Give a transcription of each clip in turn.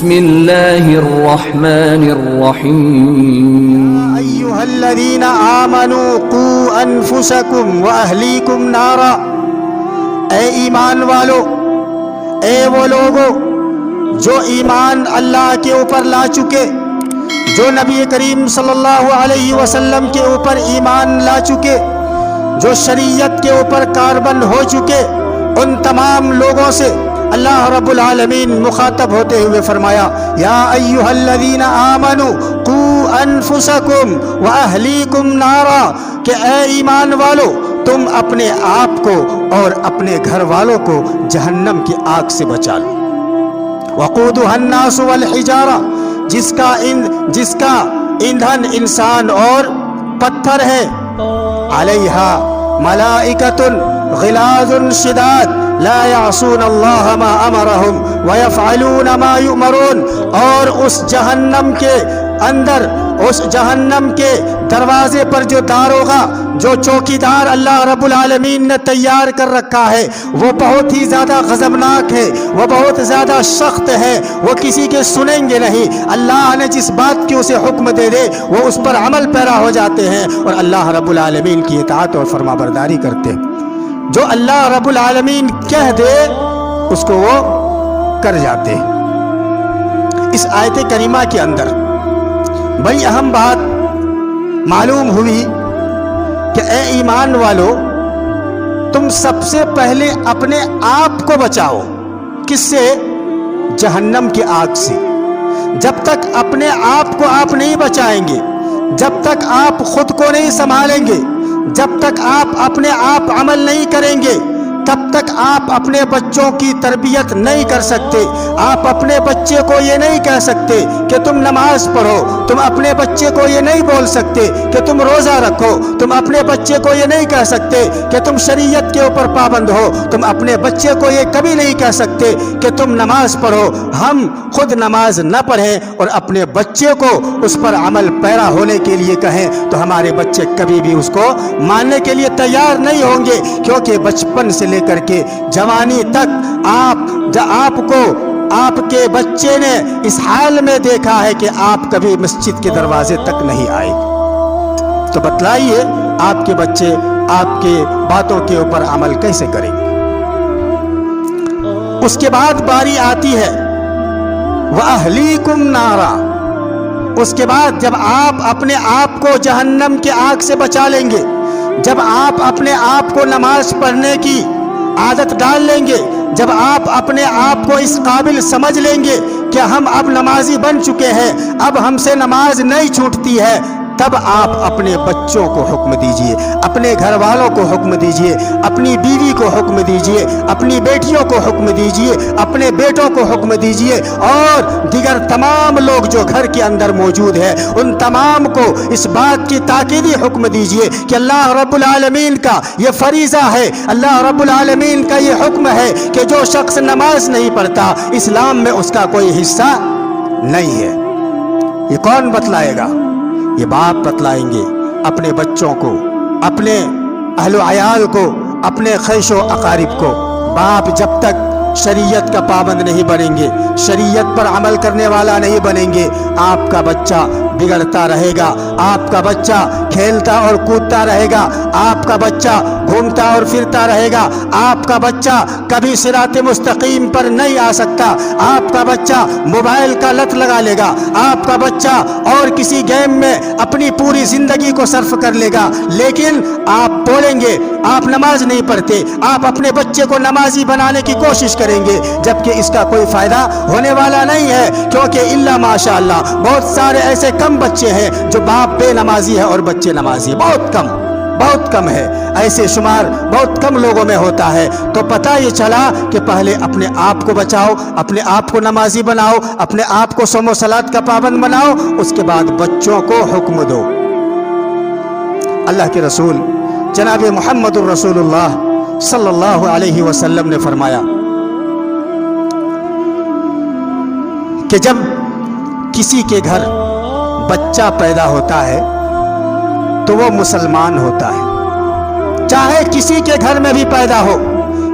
بسم اللہ الرحمن الرحیم ایھا الذین آمنوا قوا انفسکم واہلیکم نارا، اے ایمان والو، اے وہ لوگو جو ایمان اللہ کے اوپر لا چکے، جو نبی کریم صلی اللہ علیہ وسلم کے اوپر ایمان لا چکے، جو شریعت کے اوپر کاربند ہو چکے، ان تمام لوگوں سے اللہ رب العالمین مخاطب ہوتے ہوئے فرمایا، یا ایھا الذین آمنوا قوا انفسکم واہلیکم نارا، کہ اے ایمان والو تم اپنے آپ کو اور اپنے گھر والوں کو جہنم کی آگ سے بچا لو۔ وقودھا الناس والحجارہ، جس کا ایندھن انسان اور پتھر ہے، علیہا ملائکۃ غلاظ شداد لا یعصون اللہ ما امرہم ویفعلون ما یؤمرون، اور اس جہنم کے اندر، اس جہنم کے دروازے پر جو داروغہ، جو چوکیدار اللہ رب العالمین نے تیار کر رکھا ہے، وہ بہت ہی زیادہ غضبناک ہے، وہ بہت زیادہ سخت ہے، وہ کسی کے سنیں گے نہیں۔ اللہ نے جس بات کی اسے حکم دے دے وہ اس پر عمل پیرا ہو جاتے ہیں اور اللہ رب العالمین کی اطاعت اور فرما برداری کرتے ہیں۔ جو اللہ رب العالمین کہہ دے اس کو وہ کر جاتے ہیں۔ اس آیت کریمہ کے اندر بڑی اہم بات معلوم ہوئی کہ اے ایمان والو، تم سب سے پہلے اپنے آپ کو بچاؤ۔ کس سے؟ جہنم کی آگ سے۔ جب تک اپنے آپ کو آپ نہیں بچائیں گے، جب تک آپ خود کو نہیں سنبھالیں گے، جب تک آپ اپنے آپ عمل نہیں کریں گے، تب تک آپ اپنے بچوں کی تربیت نہیں کر سکتے۔ آپ اپنے بچے کو یہ نہیں کہہ سکتے کہ تم نماز پڑھو، تم اپنے بچے کو یہ نہیں بول سکتے کہ تم روزہ رکھو، تم اپنے بچے کو یہ نہیں کہہ سکتے کہ تم شریعت کے اوپر پابند ہو، تم اپنے بچے کو یہ کبھی نہیں کہہ سکتے کہ تم نماز پڑھو۔ ہم خود نماز نہ پڑھیں اور اپنے بچے کو اس پر عمل پیرا ہونے کے لیے کہیں تو ہمارے بچے کبھی بھی اس کو ماننے کے لیے تیار نہیں ہوں گے، کیونکہ بچپن سے لے کر کے جوانی تک آپ کو آپ کے بچے نے اس حال میں دیکھا ہے کہ آپ کبھی مسجد کے دروازے تک نہیں آئے۔ تو بتلائیے آپ کے بچے آپ کے باتوں کے اوپر عمل کیسے کریں گے؟ اس کے بعد باری آتی ہے وَأَهْلِيكُمْ نَارًا۔ اس کے بعد جب آپ اپنے آپ کو جہنم کی آگ سے بچا لیں گے، جب آپ اپنے آپ کو نماز پڑھنے کی عادت ڈال لیں گے، جب آپ اپنے آپ کو اس قابل سمجھ لیں گے کہ ہم اب نمازی بن چکے ہیں، اب ہم سے نماز نہیں چھوٹتی ہے، تب آپ اپنے بچوں کو حکم دیجئے، اپنے گھر والوں کو حکم دیجئے، اپنی بیوی کو حکم دیجئے، اپنی بیٹیوں کو حکم دیجئے، اپنے بیٹوں کو حکم دیجئے، اور دیگر تمام لوگ جو گھر کے اندر موجود ہیں ان تمام کو اس بات کی تاکیدی حکم دیجئے کہ اللہ رب العالمین کا یہ فریضہ ہے، اللہ رب العالمین کا یہ حکم ہے کہ جو شخص نماز نہیں پڑھتا اسلام میں اس کا کوئی حصہ نہیں ہے۔ یہ کون بتلائے گا؟ یہ باپ بتلائیں گے اپنے بچوں کو، اپنے اہل و عیال کو، اپنے خیش و اقارب کو۔ باپ جب تک شریعت کا پابند نہیں بنیں گے، شریعت پر عمل کرنے والا نہیں بنیں گے، آپ کا بچہ بگڑتا رہے گا، آپ کا بچہ کھیلتا اور کودتا رہے گا، آپ کا بچہ گھومتا اور پھرتا رہے گا، آپ کا بچہ کبھی صراط مستقیم پر نہیں آ سکتا، آپ کا بچہ موبائل کا لت لگا لے گا، آپ کا بچہ اور کسی گیم میں اپنی پوری زندگی کو صرف کر لے گا۔ لیکن آپ بولیں گے آپ نماز نہیں پڑھتے، آپ اپنے بچے کو نمازی بنانے کی کوشش کریں گے، جبکہ اس کا کوئی فائدہ ہونے والا نہیں ہے، کیونکہ الا ماشاء اللہ بہت سارے ایسے کم بچے ہیں جو باپ بے نمازی ہے اور بچے نمازی ہیں، بہت کم ہے، ایسے شمار بہت کم لوگوں میں ہوتا ہے۔ تو پتہ یہ چلا کہ پہلے اپنے آپ کو بچاؤ، اپنے آپ کو نمازی بناؤ، اپنے آپ کو صوم و صلاۃ کا پابند بناؤ، اس کے بعد بچوں کو حکم دو۔ اللہ کے رسول جناب محمد الرسول اللہ صلی اللہ علیہ وسلم نے فرمایا کہ جب کسی کے گھر بچہ پیدا ہوتا ہے تو وہ مسلمان ہوتا ہے، چاہے کسی کے گھر میں بھی پیدا ہو،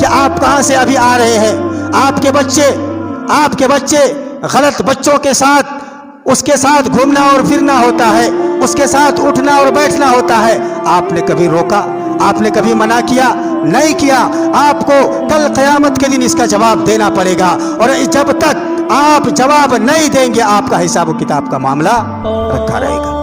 کہ آپ کہاں سے ابھی آ رہے ہیں؟ آپ کے بچے غلط بچوں کے ساتھ اس کے ساتھ گھومنا اور پھرنا ہوتا ہے، اس کے ساتھ اٹھنا اور بیٹھنا ہوتا ہے۔ آپ نے کبھی روکا؟ آپ نے کبھی منع کیا؟ نہیں کیا۔ آپ کو کل قیامت کے دن اس کا جواب دینا پڑے گا، اور جب تک آپ جواب نہیں دیں گے آپ کا حساب و کتاب کا معاملہ رکھا رہے گا۔